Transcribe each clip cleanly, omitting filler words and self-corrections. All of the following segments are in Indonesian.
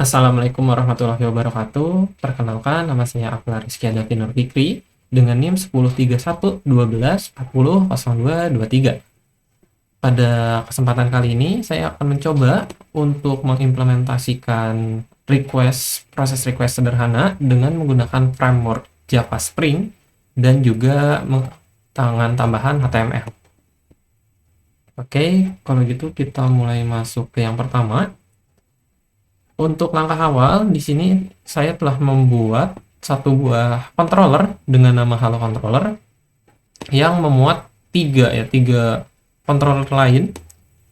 Assalamualaikum warahmatullahi wabarakatuh. Perkenalkan, nama saya Afla Rizky Adafi Nur Fikri dengan NIM 103112400223. Pada kesempatan kali ini, saya akan mencoba untuk mengimplementasikan proses request sederhana dengan menggunakan framework Java Spring dan juga tangan tambahan HTML. Oke, kalau gitu kita mulai masuk ke yang pertama. Untuk langkah awal, di sini saya telah membuat satu buah controller dengan nama Halo Controller yang memuat tiga controller lain.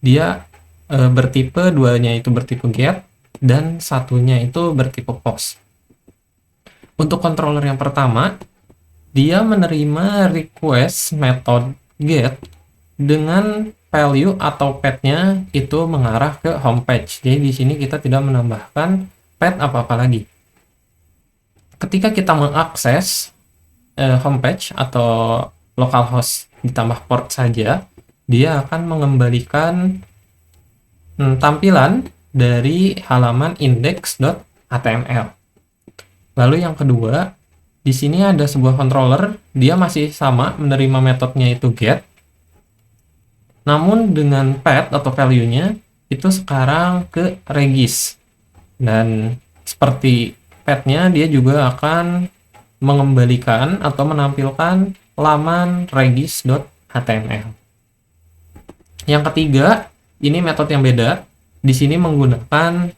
Dia bertipe, duanya itu bertipe get dan satunya itu bertipe post. Untuk controller yang pertama, dia menerima request method get dengan value atau path-nya itu mengarah ke homepage. Jadi di sini kita tidak menambahkan path apa-apa lagi. Ketika kita mengakses homepage atau localhost ditambah port saja, dia akan mengembalikan tampilan dari halaman index.html. Lalu yang kedua, di sini ada sebuah controller, dia masih sama menerima metodenya itu get. Namun dengan path atau value-nya itu sekarang ke regis. Dan seperti path-nya dia juga akan mengembalikan atau menampilkan laman regis.html. Yang ketiga, ini metode yang beda. Di sini menggunakan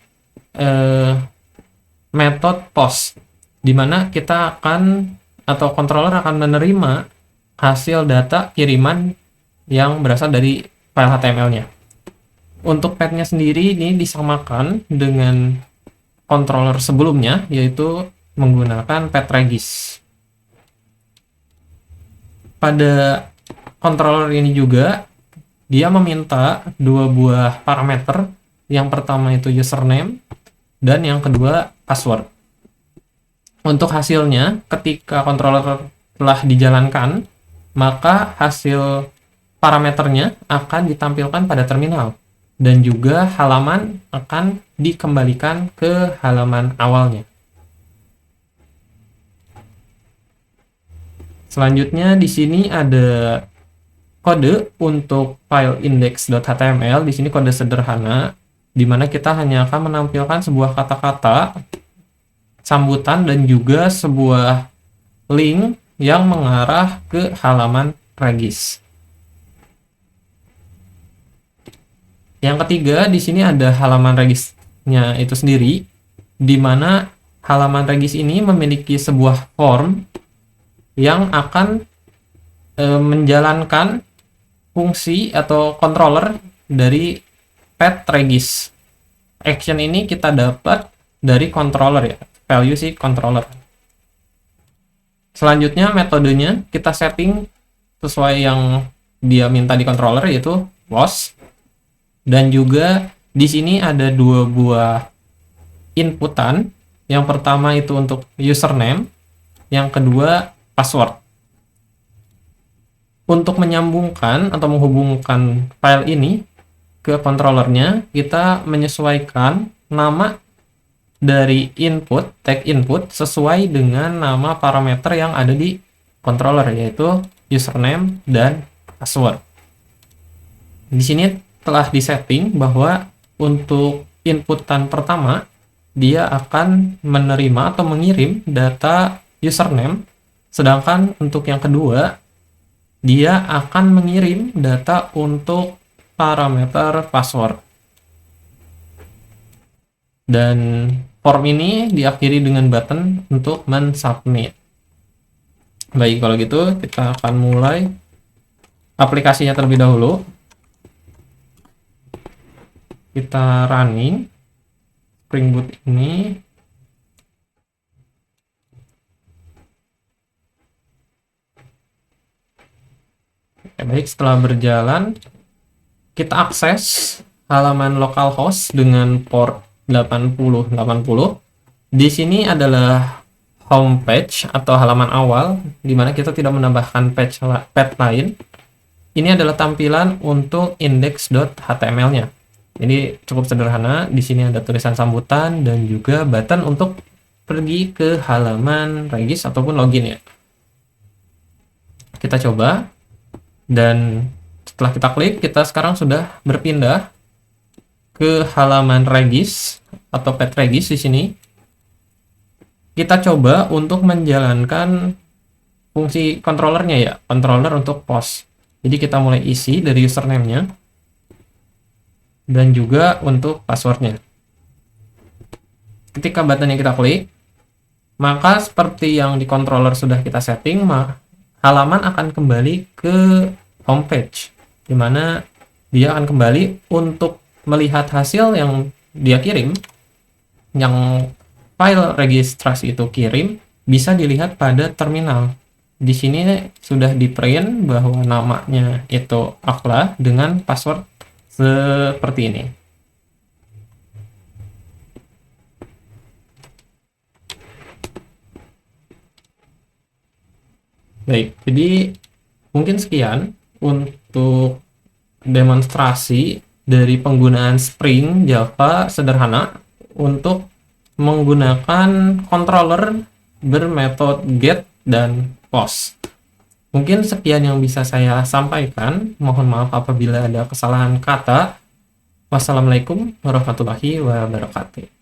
metode post, di mana kita akan atau controller akan menerima hasil data kiriman yang berasal dari file HTML-nya. Untuk path-nya sendiri ini disamakan dengan controller sebelumnya, yaitu menggunakan path regis. Pada controller ini juga, dia meminta dua buah parameter. Yang pertama itu username, dan yang kedua password. Untuk hasilnya, ketika controller telah dijalankan, maka hasil parameternya akan ditampilkan pada terminal dan juga halaman akan dikembalikan ke halaman awalnya. Selanjutnya di sini ada kode untuk file index.html. Di sini kode sederhana di mana kita hanya akan menampilkan sebuah kata-kata sambutan dan juga sebuah link yang mengarah ke halaman regis. Yang ketiga, di sini ada halaman regisnya itu sendiri, di mana halaman regis ini memiliki sebuah form yang akan menjalankan fungsi atau controller dari path regis. Action ini kita dapat dari controller ya, value si controller. Selanjutnya metodenya kita setting sesuai yang dia minta di controller, yaitu was. Dan juga di sini ada dua buah inputan. Yang pertama itu untuk username, yang kedua password. Untuk menyambungkan atau menghubungkan file ini ke controllernya, kita menyesuaikan nama dari input, tag input sesuai dengan nama parameter yang ada di controller, yaitu username dan password. Di sini telah disetting bahwa untuk inputan pertama dia akan menerima atau mengirim data username, sedangkan untuk yang kedua dia akan mengirim data untuk parameter password. Dan form ini diakhiri dengan button untuk mensubmit. Baik, kalau gitu kita akan mulai aplikasinya terlebih dahulu. Kita running Spring Boot ini. Oke, baik, setelah berjalan kita akses halaman localhost dengan port 8080. Di sini adalah homepage atau halaman awal, di mana kita tidak menambahkan path lain. Ini adalah tampilan untuk index.html-nya. Jadi cukup sederhana. Di sini ada tulisan sambutan dan juga button untuk pergi ke halaman Regis ataupun login ya. Kita coba, dan setelah kita klik, kita sekarang sudah berpindah ke halaman Regis atau pet Regis di sini. Kita coba untuk menjalankan fungsi controllernya ya, controller untuk post. Jadi kita mulai isi dari username-nya dan juga untuk passwordnya. Ketika button yang kita klik, maka seperti yang di controller sudah kita setting, halaman akan kembali ke homepage, di mana dia akan kembali untuk melihat hasil yang dia kirim, yang file registrasi itu kirim, bisa dilihat pada terminal. Di sini sudah di print bahwa namanya itu Akla dengan password seperti ini. Baik, jadi mungkin sekian untuk demonstrasi dari penggunaan Spring Java sederhana untuk menggunakan controller bermetode get dan post. Mungkin sekian yang bisa saya sampaikan. Mohon maaf apabila ada kesalahan kata. Wassalamualaikum warahmatullahi wabarakatuh.